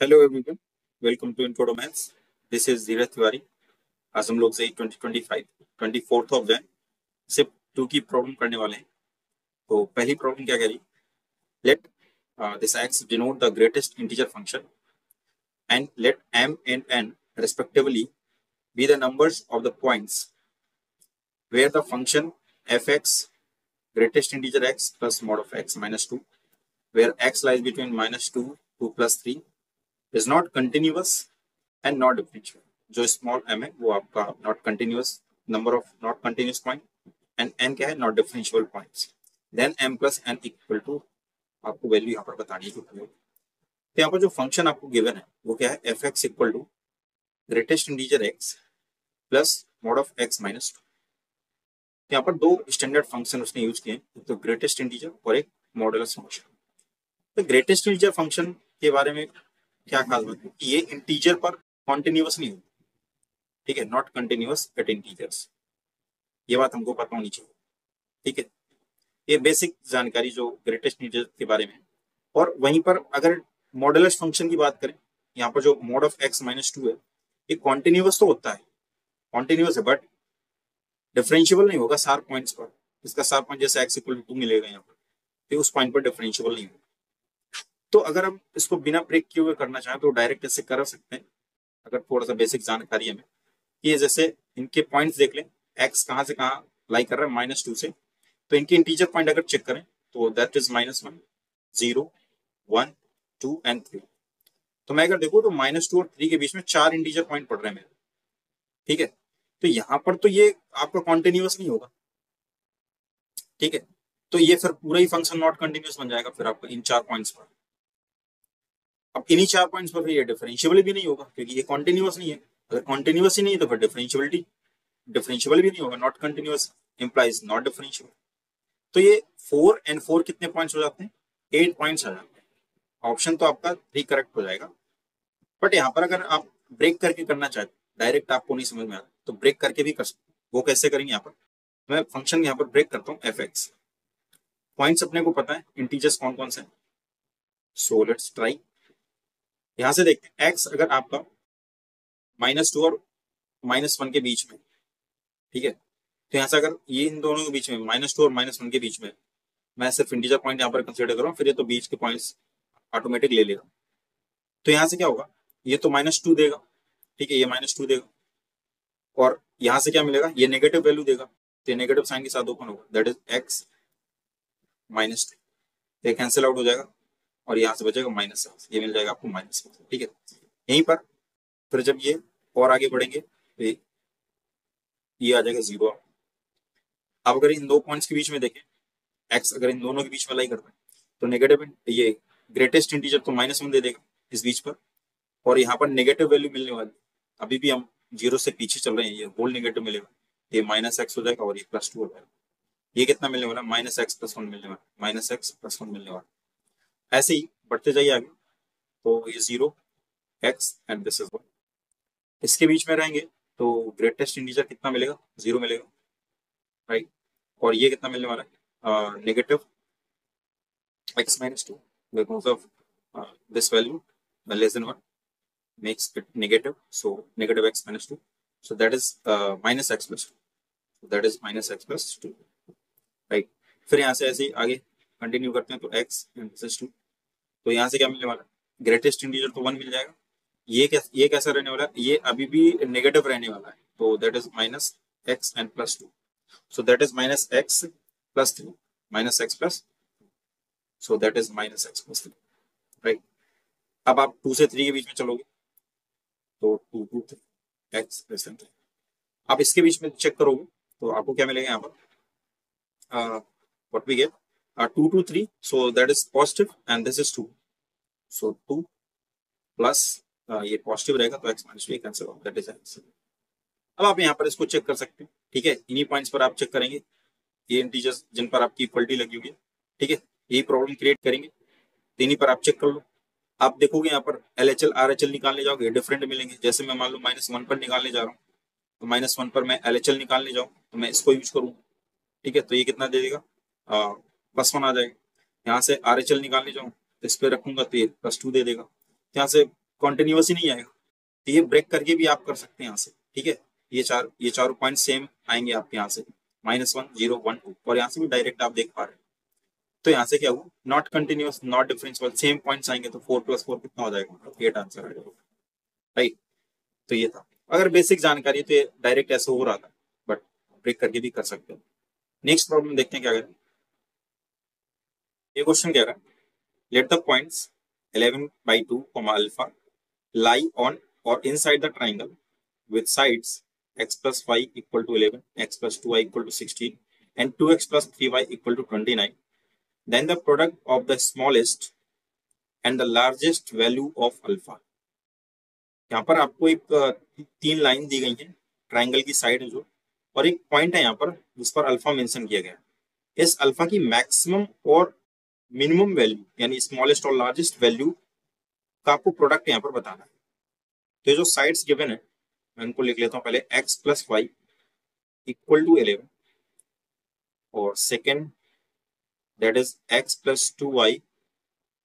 Hello everyone, welcome to info maths. This is Dheeraj Tiwari. आज हम लोग से 2025 24 जैन सिर्फ टू की प्रॉब्लम करने वाले हैं। तो पहली प्रॉब्लम क्या कह रही, let this x denote the greatest integer function and let m and n respectively be the numbers of the points where the function fx greatest integer x plus mod of x minus 2 where x lies between minus 2 to plus 3 is not continuous and not differential. जो small m है वो आपका not continuous number of not continuous point and n क्या है, not differential points. Then m plus n equal to आपको value यहाँ पर बतानी है। तो यहाँ पर जो फंक्शन आपको गिवन है वो क्या है, f x equal to greatest integer x plus mod of x minus 2। यहाँ पर दो स्टैंडर्ड फंक्शन उसने यूज किए हैं, तो ग्रेटेस्ट इंटीजर और एक मॉडुलस फंक्शन। तो ग्रेटेस्ट इंटीजर फंक्शन के बारे में क्या खास बात है कि ये इंटीजर पर कॉन्टिन्यूअस नहीं होता, ठीक है, नॉट कंटिन्यूअस एट इंटीजर्स। ये बात हमको पता होनी चाहिए, ठीक है। ये बेसिक जानकारी जो ग्रेटेस्ट इंटीजर के बारे में। और वहीं पर अगर मॉडुलस फंक्शन की बात करें, यहाँ पर जो मॉड ऑफ x माइनस 2 है ये कॉन्टिन्यूअस तो होता है, कॉन्टिन्यूअस है, बट डिफरेंशियबल नहीं होगा सार पॉइंट्स पर। इसका सार पॉइंट जैसे x इक्वल टू 2 मिलेगा यहाँ पर, तो उस पॉइंट पर डिफरेंशियबल नहीं होगा। तो अगर हम इसको बिना ब्रेक किए हुए करना चाहें तो डायरेक्ट ऐसे कर सकते हैं। अगर थोड़ा सा बेसिक जानकारी हमें, ये जैसे इनके पॉइंट्स देख लें, x कहाँ से कहाँ लाई कर रहा है, -2 से। तो इनके इंटीजर पॉइंट अगर चेक करें तो दैट इज -1, 0, 1, 2 एंड 3। तो मैं अगर देखो तो -2 और 3 के बीच में 4 इंटीजर पॉइंट पड़ रहे हैं मेरे, ठीक है। तो यहाँ पर तो ये आपका कॉन्टिन्यूअस नहीं होगा, ठीक है। तो ये फिर पूरा ही फंक्शन नॉट कंटिन्यूअस बन जाएगा फिर आपका इन 4 पॉइंट्स पर। अब इन्हीं 4 पॉइंट्स पर ये डिफरेंशियबल भी नहीं होगा क्योंकि ये कॉन्टिन्यूअस नहीं है। अगर कॉन्टिन्यूअस ही नहीं है तो फिर डिफरेंशियबल भी नहीं होगा। Not continuous implies not differentiable. तो ये 4 एंड 4 कितने पॉइंट्स हो जाते हैं, 8 पॉइंट्स आ जाते हैं। ऑप्शन तो आपका 3 करेक्ट हो जाएगा। बट यहाँ पर अगर आप ब्रेक करके करना चाहते, डायरेक्ट आपको नहीं समझ में आता तो ब्रेक करके भी कर सकते। वो कैसे करेंगे, यहाँ पर मैं फंक्शन यहाँ पर ब्रेक करता हूँ एफ एक्स। पॉइंट्स अपने को पता है, इंटीजर्स कौन कौन से हैं। So let's try. यहाँ से देखते हैं एक्स अगर आपका -2 और -1 के बीच में, ठीक है। तो यहाँ से अगर ये इन दोनों के बीच में -2 और -1 के बीच में, मैं सिर्फ इंटीजर पॉइंट यहाँ पर कंसीडर कर रहा हूँ, फिर ये तो बीच के पॉइंट्स ऑटोमेटिक ले लेगा। तो यहाँ से क्या होगा, ये तो -2 देगा, ठीक है, ये -2 देगा। और यहाँ से क्या मिलेगा, ये नेगेटिव वैल्यू देगा, तो ये नेगेटिव साइन के साथ ओपन होगा, दैट इज x -2। ये कैंसिल आउट हो जाएगा और यहाँ से बचेगा -6, ये मिल जाएगा आपको -6, ठीक है। यहीं पर फिर जब ये और आगे बढ़ेंगे तो ये आ जाएगा 0। अब अगर इन दो पॉइंट्स के बीच में देखें, x अगर इन दोनों के बीच में लाई करता है तो नेगेटिव, ये ग्रेटेस्ट इंटीजर तो -1 दे देगा इस बीच पर, और यहाँ पर नेगेटिव वैल्यू मिलने वाली, अभी भी हम 0 से पीछे चल रहे हैं, ये होल नेगेटिव मिलेगा, ये -x हो जाएगा और ये +2 हो जाएगा। ये कितना मिलने वाला, -x+1 मिलने वाला, -x+1 मिलने वाला। ऐसे ही बढ़ते जाइए आगे, तो ये 0, x एंड दिस इज 1, इसके बीच में रहेंगे तो ग्रेटेस्ट इंटीजर कितना मिलेगा, 0 मिलेगा, राइट। और ये कितना मिलने वाला है, negative x-2 because of this value less than 1 makes it negative, so negative x-2, so that is -x+2, so that is -x+2, right। फिर यहाँ से ऐसे आगे कंटिन्यू करते हैं तो x and this is 2, तो यहाँ से क्या मिलने वाला, ग्रेटेस्ट इंटीजर तो 1 मिल जाएगा। ये कैसा रहने वाला है, ये अभी भी नेगेटिव रहने वाला है, तो that is -x and +2, so that is -x+3 -x+, so that is -x+3, right. अब आप 2 से 3 के बीच में चलोगे तो 2 2 3 x लेस देन 3। आप इसके बीच में चेक करोगे तो आपको क्या मिलेगा यहाँ पर, what we get 2 2 3, so that is positive and this is 2, so 2 plus ये पॉजिटिव रहेगा तो x-2 कैंसिल होगा, दैट इज आंसर। अब आप यहाँ पर इसको चेक कर सकते हैं, ठीक है। इन्हीं पॉइंट्स पर आप चेक करेंगे, ये इंटीजर्स जिन पर आपकी इक्वलिटी लगी हुई है, ठीक है, यही प्रॉब्लम क्रिएट करेंगे, तो इन्हीं पर आप चेक कर लो। आप देखोगे यहाँ पर LHL RHL निकालने जाओगे डिफरेंट मिलेंगे। जैसे मैं मान लो -1 पर निकालने जा रहा हूँ, तो -1 पर मैं LHL निकालने जाऊँ तो मैं इसको यूज करूँ, ठीक है, तो ये कितना दे देगा, +1 आ जाएगा। यहाँ से RHL निकालने जाऊँ तो इस पर रखूंगा तो ये +2 दे देगा। यहाँ से कॉन्टिन्यूस ही नहीं आएगा। तो ये ब्रेक करके भी आप कर सकते हैं यहाँ से, ठीक है। ये चारों पॉइंट सेम आएंगे आपके यहाँ से, -1 0 1 2, और यहाँ से भी डायरेक्ट आप देख पा रहे हैं। तो यहाँ से क्या हुआ, not continuous not differential, same points आएंगे तो 4 + 4 कितना हो जाएगा, 8 आंसर आ जाएगा, राइट। तो ये था, अगर बेसिक जानकारी तो ये डायरेक्ट ऐसे हो रहा था, बट ब्रेक करके भी कर सकते हैं। नेक्स्ट प्रॉब्लम देखते हैं क्या करें। ये क्वेश्चन क्या है, let the points 11/2 alpha lie on or inside the triangle with sides x plus y equal to 11, x plus 2y equal to 16, and 2x plus 3y equal to 29. Then the product of the smallest and the largest value of alpha. यहाँ पर आपको एक 3 line दी गई है triangle की side है जो, और एक पॉइंट है यहाँ पर जिस पर अल्फा मेंशन किया गया। इस अल्फा की मैक्सिमम और मिनिमम वैल्यू यानी स्मॉलेस्ट और लार्जेस्ट वैल्यू का आपको प्रोडक्ट यहाँ पर बताना है। तो ये जो साइड्स गिवन है मैं इनको लिख लेता हूँ पहले, x plus y equal to 11, और second that is x plus 2y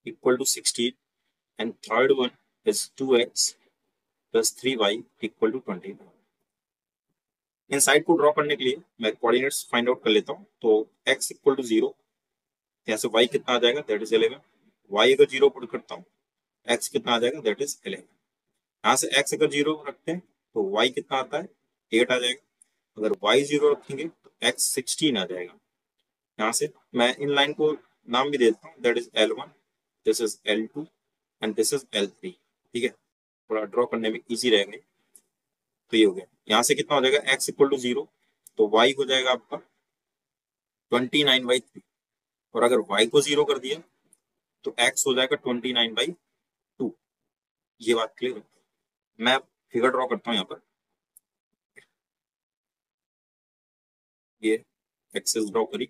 equal to 16, and third one is 2x plus 3y equal to 20। In side को ड्रॉ करने के लिए मैं कोऑर्डिनेट्स फाइंड आउट कर लेता हूँ। तो x इक्वल टू 0, यहाँ से y कितना आ जाएगा, दैट इज 11। y अगर 0 पुट करता हूँ, x कितना आ जाएगा, दैट इज 11। यहाँ से x अगर 0 रखते हैं तो y कितना आता है, 8 आ जाएगा। अगर y 0 रखेंगे तो x 16 आ जाएगा। यहाँ से मैं इन लाइन को नाम भी देता हूँ, that is L1, this is L2 and this is L3, ठीक है, थोड़ा ड्रॉ करने में इजी रहेंगे। तो ये हो गया, यहाँ से कितना हो जाएगा, x इक्वल टू 0, तो y हो जाएगा आपका 29/3, और अगर y को 0 कर दिया तो x हो जाएगा 29/2। ये बात क्लियर है। मैं फिगर ड्रॉ करता हूँ यहाँ पर, ये एक्सेस ड्रॉ करी,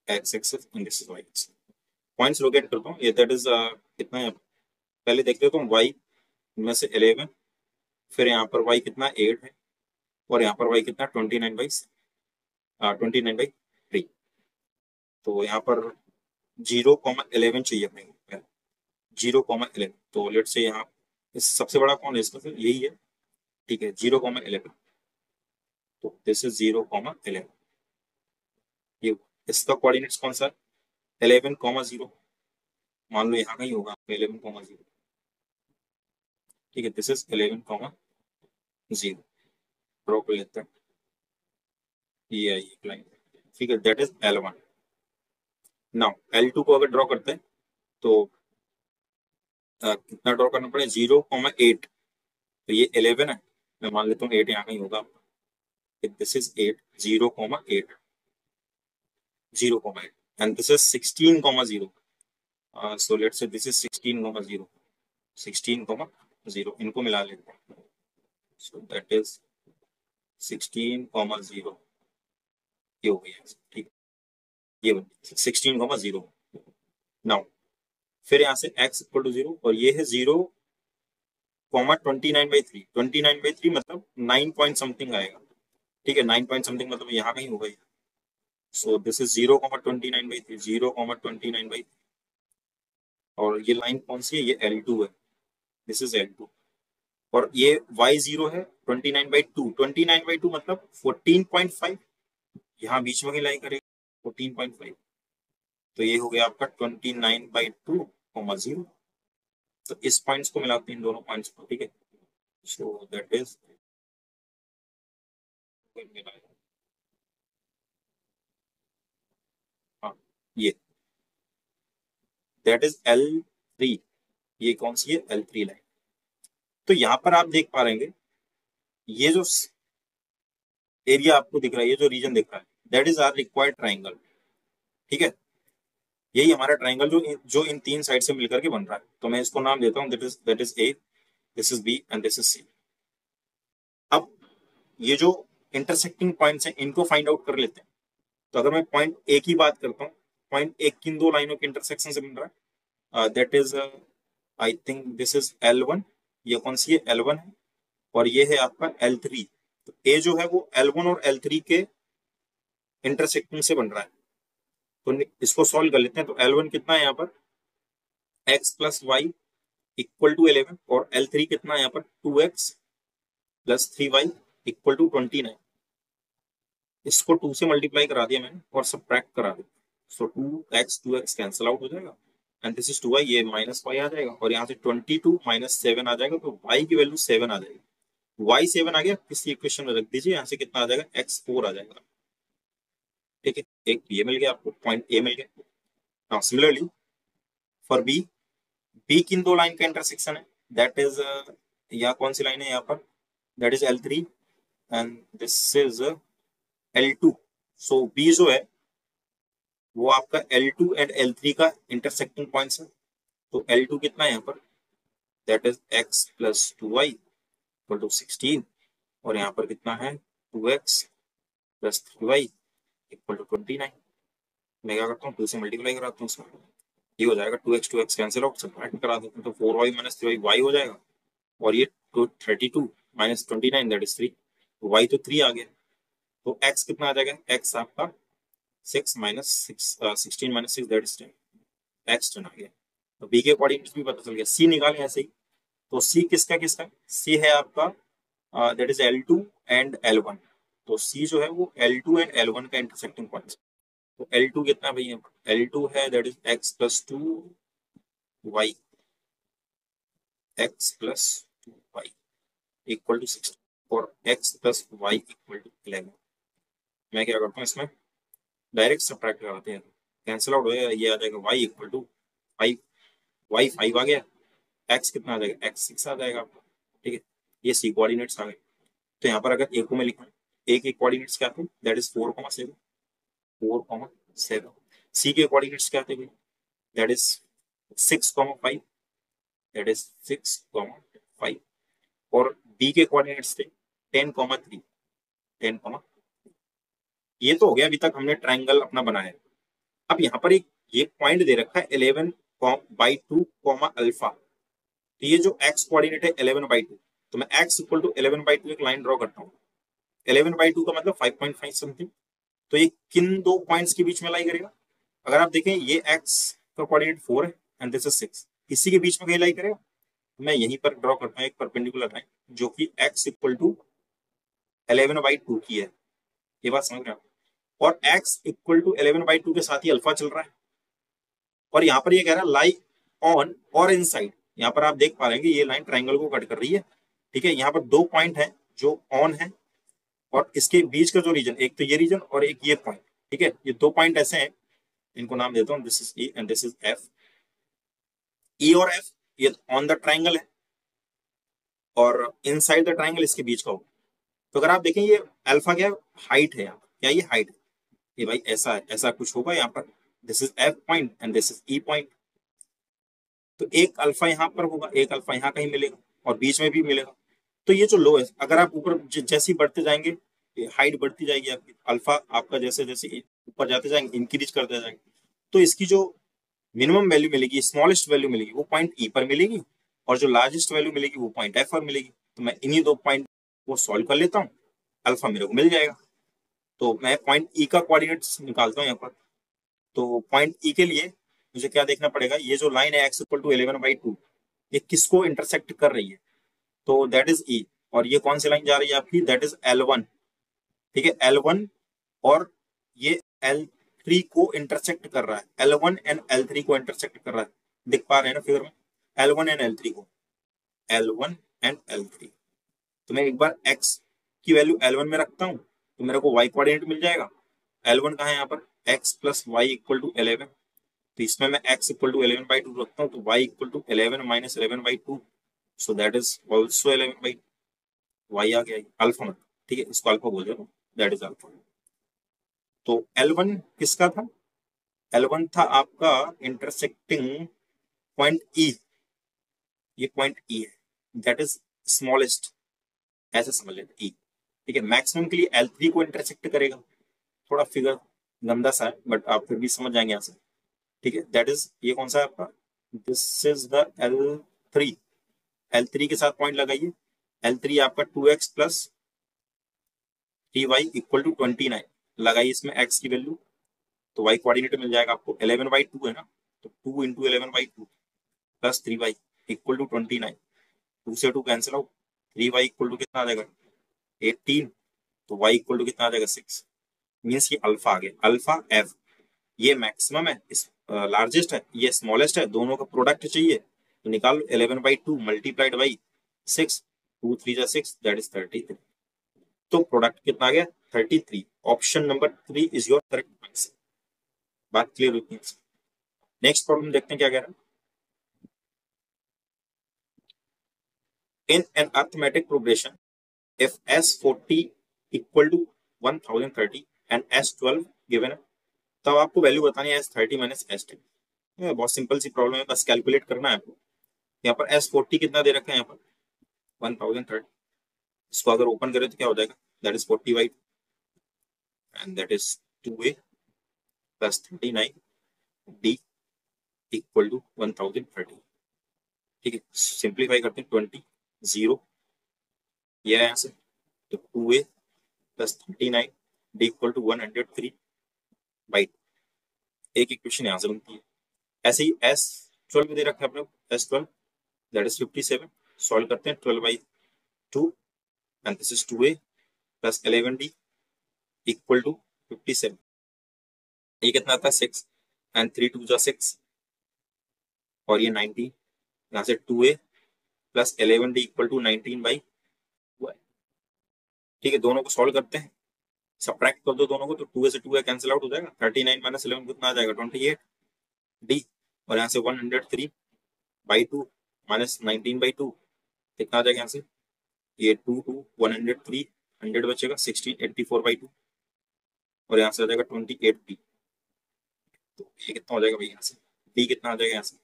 x axis and this is y axis. Points locate करता हूँ, ये दैट इज कितना है, पहले देख लेता हूँ y में से 11, फिर यहाँ पर y कितना 8 है, और यहाँ पर y कितना 29/3। तो यहाँ पर 0,11 चाहिए अपने को, 0,11। तो लेट से यहाँ इस सबसे बड़ा कौन है, इसका फिर यही है, ठीक है, 0,11। तो दिस इज 0,11। ये इसका कोऑर्डिनेट्स कौन सा है, 11,0, मान लो यहाँ का ही होगा 11,0, ठीक है, दिस इज 11,0। ड्रॉ कर लेते हैं, ये आई एक लाइन, ठीक है, that is L1। Now L2 को अगर ड्रॉ करते हैं तो कितना ड्रॉ करना पड़ेगा, 0,8। तो ये 11 है, मैं मान लेता हूँ 8 यहाँ कहीं होगा, this is 8, 0,8, 0,8, and this is 16,0। So let's say this is 16,0, 16,0, इनको मिला लेते हैं, सो दैट इज 16,0, ये हो गया, ठीक है, ये 16,0। नाउ फिर यहाँ से x इक्वल टू 0, और ये है 0,29/3। 29/3 मतलब 9 पॉइंट समथिंग आएगा, ठीक है, 9 पॉइंट समथिंग मतलब यहाँ कहीं होगा। सो दिस इज 0,29/3, 0,29/3, और ये लाइन कौन सी है, ये L2 है, दिस इज L2, और ये y0 है 29/2। 29/2 मतलब 14.5, यहाँ बीच में लाई करेगा 14.5। तो ये हो गया आपका 29/2, 0। तो इस पॉइंट्स को मिलाते हैं, इन दोनों पॉइंट्स को, ठीक है, सो दैट इज, हाँ, ये दैट इज L3। ये कौन सी है, L3 लाइन। तो यहाँ पर आप देख पा रहे हैं, ये जो एरिया आपको दिख रहा है, ये जो रीजन दिख रहा है, that is our required triangle, ठीक है, यही हमारा ट्राइंगल जो इन 3 साइड से मिलकर के बन रहा है। तो मैं इसको नाम देता हूँ, that is A, this is B and this is C। अब ये जो इंटरसेक्टिंग पॉइंट्स हैं इनको फाइंड आउट कर लेते हैं। तो अगर मैं पॉइंट A की बात करता हूँ, पॉइंट A किन दो लाइनों के इंटरसेक्शन से बन रहा है, that is I think this is L1, ये कौन सी है, L1 है, और ये है आपका L3। तो A जो है वो L1 और L3 के इंटरसेक्टिंग से बन रहा है। तो इसको सॉल्व कर लेते हैं। तो L1 कितना है यहाँ पर, x plus y equal to 11 और L3 कितना है यहाँ पर 2x plus 3y equal to 29। इसको 2 से मल्टीप्लाई करा दिया मैंने और सब्ट्रैक्ट करा दिया, सो 2x कैंसिल आउट हो जाएगा एंड दिस इज 2y, ये माइनस y आ जाएगा और यहाँ से 22 माइनस 7 आ जाएगा, तो y की वैल्यू 7 आ जाएगी। y 7 आ गया, किसी इक्वेशन में रख दीजिए, यहाँ से कितना आ जाएगा x 4 आ जाएगा। ठीक है, एक ये मिल गया आपको, पॉइंट ए मिल गया। Now similarly for B, B किन दो लाइन का इंटरसेक्शन है, दैट इज यहाँ कौन सी लाइन है यहाँ पर, that is L3 and this is L2। So B जो है वो आपका L2 एंड L3 का इंटरसेक्टिंग पॉइंट्स है। तो L2 कितना है यहाँ पर, that is x plus 2y equal to 16 और यहाँ पर कितना है 2x plus 3y equal to 29। मैं क्या करता हूँ 2 से मल्टीप्लाई कराता हूँ उसमें, ये हो जाएगा 2x कैंसिल आउट, सब्ट्रैक्ट करा देते हैं तो 4y माइनस 3y y हो जाएगा और ये 32 माइनस 29 दैट इज 3, y तो 3 आ गया। तो x कितना आ जाएगा, x आपका 6 minus 16 minus 6 that is 10, x 10 आ गया। तो b के कोऑर्डिनेट्स भी पता चल गया। c निकालें ऐसे ही, तो c किसका किसका, c है आपका that is L2 and L1। तो c जो है वो L2 एंड L1 का इंटरसेक्टिंग पॉइंट। तो L2 कितना है भैया, L2 है that is x plus 2y, x plus 2y equal to 16 और x plus y equal to 11। मैं क्या करता हूँ इसमें डायरेक्ट सब्ट्रैक्ट कराते हैं, कैंसिल आउट हो जाएगा, ये आ जाएगा y इक्वल टू 5, y 5 आ गया, x कितना आ जाएगा, x 6 आ जाएगा आपका। ठीक है, ये c कोऑर्डिनेट्स आ गए। तो यहाँ पर अगर a को मैं लिखूँ, a के कोऑर्डिनेट्स क्या थे, दैट इज 4,7, 4,7। c के कोऑर्डिनेट्स क्या थे, दैट इज 6,5, दैट इज 6,5 और b के कोऑर्डिनेट्स थे 10,3, 10, ये तो हो गया। अभी तक हमने ट्राइंगल अपना बनाया। अब यहाँ पर एक ये पॉइंट दे रखा है 11/2 अल्फा, तो ये जो x कोऑर्डिनेट है 11/2, तो मैं x इक्वल टू 11/2 एक लाइन ड्रॉ करता हूँ। 11/2 का मतलब 5.5 समथिंग। तो ये किन दो पॉइंट्स के बीच में लाई करेगा, अगर आप देखें ये x का कोऑर्डिनेट 4 है एंड दिस इज 6, इसी के बीच में कहीं लाई करेगा। मैं यहीं पर ड्रॉ करता हूँ एक परपेंडिकुलर लाइन जो कि x इक्वल टू 11/2 की है। ये बात समझ रहे हैं, और x इक्वल टू 11/2 के साथ ही अल्फा चल रहा है और यहाँ पर ये कह रहा है लाई ऑन और इनसाइड। यहाँ पर आप देख पा रहे हैं कि ये लाइन ट्राइंगल को कट कर रही है। ठीक है, यहाँ पर दो पॉइंट है जो ऑन है और इसके बीच का जो रीजन, एक तो ये रीजन और एक ये पॉइंट। ठीक है, ये दो पॉइंट ऐसे हैं, इनको नाम देता हूँ, this is E and this is F. E और एफ ये ऑन द ट्राइंगल है और इनसाइड द ट्राइंगल इसके बीच का होगा। तो अगर आप देखें ये अल्फा क्या हाइट है, यहाँ क्या ये हाइट है, ये भाई ऐसा है, ऐसा कुछ होगा यहाँ पर, this is F point and this is E point. तो एक अल्फा यहाँ पर होगा, एक अल्फा यहाँ कहीं मिलेगा और बीच में भी मिलेगा। तो ये जो लो है, अगर आप ऊपर जैसे ही बढ़ते जाएंगे हाइट बढ़ती जाएगी आपकी, अल्फा आपका जैसे जैसे ऊपर जाते जाएंगे इंक्रीज करते जाएंगे, तो इसकी जो मिनिमम वैल्यू मिलेगी, स्मॉलेस्ट वैल्यू मिलेगी वो पॉइंट ई पर मिलेगी और जो लार्जेस्ट वैल्यू मिलेगी वो पॉइंट एफ पर मिलेगी। तो मैं इन्हीं दो पॉइंट को सॉल्व कर लेता हूँ, अल्फा मेरे को मिल जाएगा। तो मैं पॉइंट ई का कोऑर्डिनेट्स निकालता हूँ यहाँ पर। तो पॉइंट ई के लिए मुझे क्या देखना पड़ेगा, ये जो लाइन है x इक्वल टू 11/2 ये किसको इंटरसेक्ट कर रही है, तो दैट इज ई। और ये कौन सी लाइन जा रही है आपकी, दैट इज L1। ठीक है, L1 और ये L3 को इंटरसेक्ट कर रहा है, L1 एंड L3 को इंटरसेक्ट कर रहा है, दिख पा रहे हैं ना फिगर में, L1 एंड L3 को, L1 एंड L3। तो मैं एक बार x की वैल्यू L1 में रखता हूँ तो मेरे को y कोऑर्डिनेट मिल जाएगा। L1 कहाँ है यहाँ पर, x plus y equal to 11। तो इसमें मैं x इक्वल टू 11/2 रखता हूँ तो y equal to 11 minus 11/2, so that is also 11/2। y आ गया अल्फा मतलब, ठीक है, इसको अल्फा बोल रहे हो, दैट इज अल्फा। तो L1 किसका था, L1 था आपका इंटरसेक्टिंग पॉइंट E, ये पॉइंट E है, दैट इज स्मॉलेस्ट, ऐसे समझ लेते E। ठीक है, मैक्सिमम के लिए L3 को इंटरसेक्ट करेगा, थोड़ा फिगर गंदा सा है बट आप फिर भी समझ जाएंगे यहाँ से। ठीक है, दैट इज ये कौन सा है आपका, this is the L3। L3 के साथ पॉइंट लगाइए, L3 आपका 2x plus 3y equal to 29 लगाइए इसमें x की वैल्यू, तो y कोऑर्डिनेट मिल जाएगा आपको 11/2 है ना, तो 2 into 11/2 plus 3y equal to 29। 2 से 2 cancel out, 3y equal to कितना आ जाएगा 18, तो y इक्वल टू कितना आ जाएगा 6। मीन्स ये अल्फा आ गया, अल्फा एफ। ये मैक्सिमम है, लार्जेस्ट है, ये स्मॉलेस्ट है, दोनों का प्रोडक्ट चाहिए तो निकाल लो। 11/2 मल्टीप्लाइड बाई 6, 2 3 जा 6, दैट इज 33। तो प्रोडक्ट कितना आ गया 33। Option number 3 is your correct answer. बात क्लियर होती है। नेक्स्ट प्रॉब्लम देखते हैं क्या कह रहा है। In an arithmetic progression if S40 equal to 1030 and S12 given है, तब आपको वैल्यू बतानी है S30 माइनस S10। बहुत सिंपल सी प्रॉब्लम है, बस कैलकुलेट करना है आपको। यहाँ पर S40 कितना दे रखा है, यहाँ पर 1030। इसको अगर ओपन करें तो क्या हो जाएगा, that is 40/2 and that is 2a plus 39 d equal to 1030। ठीक है, सिंप्लीफाई करते हैं, 20 0 ये है यहाँ से, तो 2a plus 39 d equal to 103/2। एक इक्वेशन यहाँ से बनती है। ऐसे ही S12 दे रखा है अपने S12 दैट इज 57। सॉल्व करते हैं, 12/2 and this is 2a plus 11d equal to 57। ये कितना आता है 6 एंड 3 2 जा 6 और ये 19। यहाँ से 2a plus 11d equal to 19/2। ठीक है, दोनों को सॉल्व करते हैं, सब्ट्रैक्ट कर दो दोनों को, तो 2a से 2a कैंसिल आउट हो जाएगा। 39 माइनस 11 कितना आ जाएगा 28 d, और यहाँ से 103/2 माइनस 19/2 कितना आ जाएगा यहाँ से, ये 2 2 103 100 बचेगा 16 84/2 और यहाँ से आ जाएगा 28d। तो ये कितना हो जाएगा भाई, यहाँ से d कितना आ जाएगा यहाँ से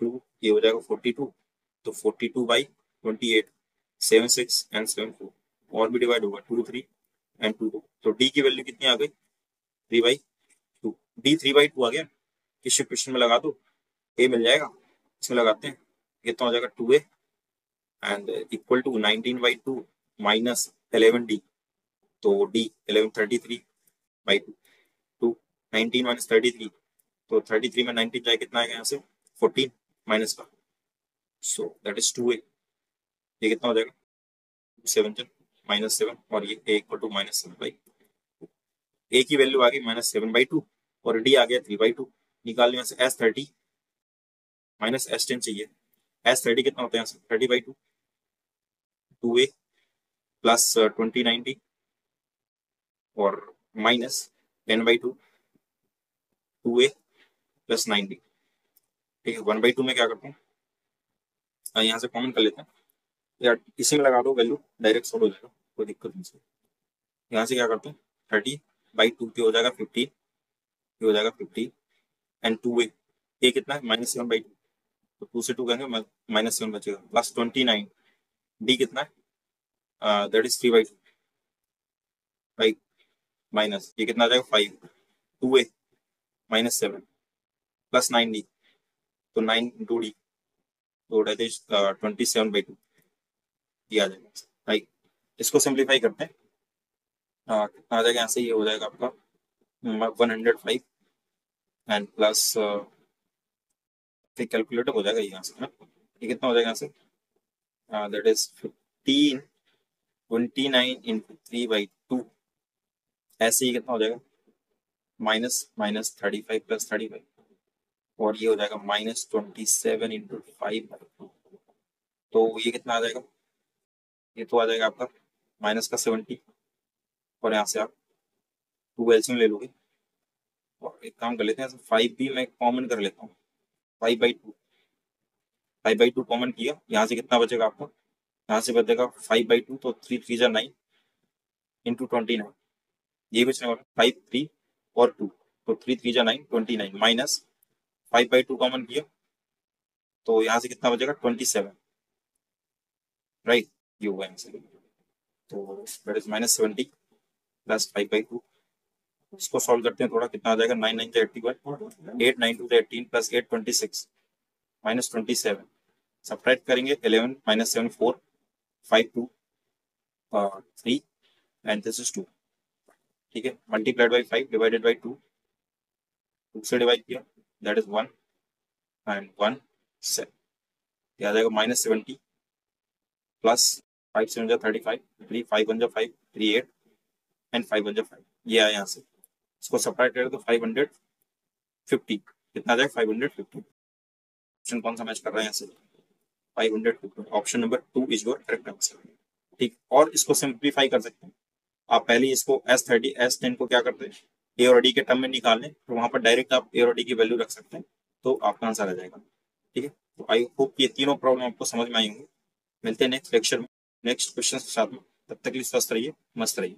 2, ये हो जाएगा 42, तो 42/28 7 6 एंड 7 4 और भी डिवाइड होगा 2 3 एंड 2 2, तो d की वैल्यू कितनी आ गई 3/2। d 3/2 आ गया, इस इक्वेशन में लगा दो, a मिल जाएगा, इसमें लगाते हैं, कितना हो जाएगा 2a and equal to 19/2 minus 11d, तो d 1133/2, 2 19 माइनस 33, तो 33 में 19 जाए कितना आएगा यहाँ से 14 माइनस का, सो दैट इज 2a। ये कितना हो जाएगा 7 माइनस 7 और ये a equal to minus 7/2। a की वैल्यू आ गई -7/2 और d आ गया 3/2। निकाल यहाँ से S30 माइनस S10 चाहिए। S30 कितना होता है यहाँ से 30/2, 2a प्लस 20/90 और माइनस 10/2, 2a प्लस 90। ठीक है, 1/2 में क्या करते हैं, यहाँ से कॉमन कर लेते हैं या इसी में लगा दो वैल्यू, डायरेक्ट सॉल्व हो जाएगा, कोई दिक्कत नहीं। यहाँ से क्या करते हैं 30/2 की हो जाएगा 15, ये हो जाएगा 50 एंड 2a, a कितना है -7/2, तो 2 से 2 करेंगे -7 बचेगा प्लस 29, d कितना है दैट इज 3/2 माइनस ये कितना आ जाएगा 5, 2a -7 प्लस 9d, तो 9 इंटू d, तो दैट इज 27/2 दिया जाएगा। राइट, इसको सिंप्लीफाई करते हैं, कितना आ जाएगा यहाँ से, ये हो जाएगा आपका 105 एंड प्लस फिर कैलकुलेटर हो जाएगा यहाँ से, ये कितना हो जाएगा यहाँ से दैट इज 29 इंटू 3/2, ऐसे ही कितना हो जाएगा -35 प्लस 35 और ये हो जाएगा -27 इंटू 5/2, तो ये कितना आ जाएगा, ये तो आ जाएगा आपका माइनस का 70 और यहाँ से आप 2 एलसीएम ले लोगे और एक काम कर लेते हैं 5 भी मैं कॉमन कर लेता हूँ, 5/2 कॉमन किया, यहाँ से कितना बचेगा आपको, यहाँ से बचेगा 5/2, तो 3 3 जा 9 इंटू 29, ये बचने वाला 5 3 और 2, तो 3 3 जा 9 29 माइनस 5/2 कॉमन किया, तो यहाँ से कितना बचेगा 27। राइट, ये होगा आंसर, तो दैट इज -70 प्लस 5/2। इसको सॉल्व करते हैं थोड़ा, कितना आ जाएगा 9 9 81, 8 9 2 18 प्लस 8 26 -27, सब्ट्रैक्ट करेंगे 11 -7 4 5 2 3 एंड दिस इज 2। ठीक है, मल्टीप्लाइड बाई 5 डिवाइडेड बाई 2, 2 से डिवाइड किया दैट इज 1 एंड 1 से आ जाएगा -70 प्लस 5 7 जा 35, 3 5 1 जा 5, 3 8 एंड 5 1 जा 5। ये आया यहाँ से, इसको सब्ट्रैक्ट करें तो 550 कितना आ जाएगा 550। ऑप्शन कौन सा मैच कर रहा है यहाँ से 550। Option number 2 is your correct answer. ठीक, और इसको सिंप्लीफाई कर सकते हैं आप। पहले इसको S30 S10 को क्या करते हैं ए और डी के टर्म में निकाल लें, तो वहां पर डायरेक्ट आप ए और डी की वैल्यू रख सकते हैं, तो आपका आंसर आ जाएगा। ठीक है, तो आई होप ये तीनों प्रॉब्लम आपको समझ में आई होंगी। मिलते हैं नेक्स्ट लेक्चर में नेक्स्ट क्वेश्चन के साथ में। तब तक के लिए स्वस्थ रहिए, मस्त रहिए।